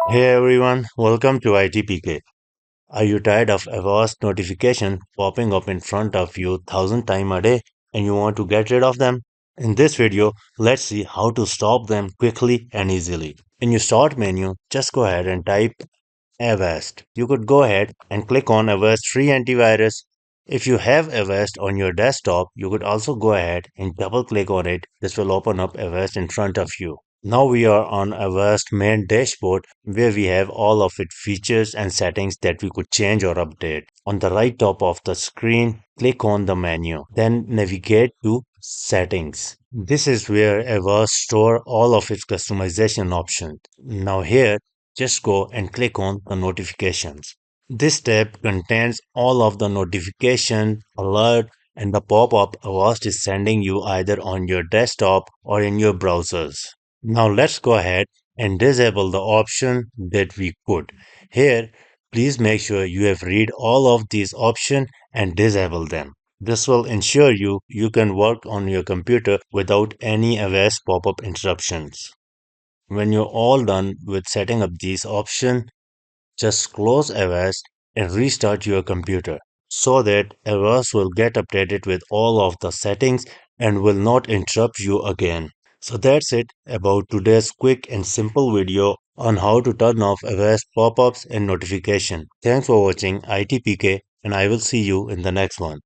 Hey everyone, welcome to ITPK. Are you tired of Avast notification popping up in front of you thousand times a day and you want to get rid of them? In this video, let's see how to stop them quickly and easily. In your start menu, just go ahead and type Avast. You could go ahead and click on Avast free antivirus. If you have Avast on your desktop, you could also go ahead and double click on it. This will open up Avast in front of you. Now we are on Avast main dashboard where we have all of its features and settings that we could change or update. On the right top of the screen, click on the menu. Then navigate to settings. This is where Avast store all of its customization options. Now here just go and click on the notifications. This tab contains all of the notification, alert, and the pop-up Avast is sending you either on your desktop or in your browsers. Now let's go ahead and disable the option that we could. Here, please make sure you have read all of these options and disable them. This will ensure you can work on your computer without any Avast pop-up interruptions. When you're all done with setting up these options, just close Avast and restart your computer so that Avast will get updated with all of the settings and will not interrupt you again. So that's it about today's quick and simple video on how to turn off Avast pop-ups and notification. Thanks for watching ITPK and I will see you in the next one.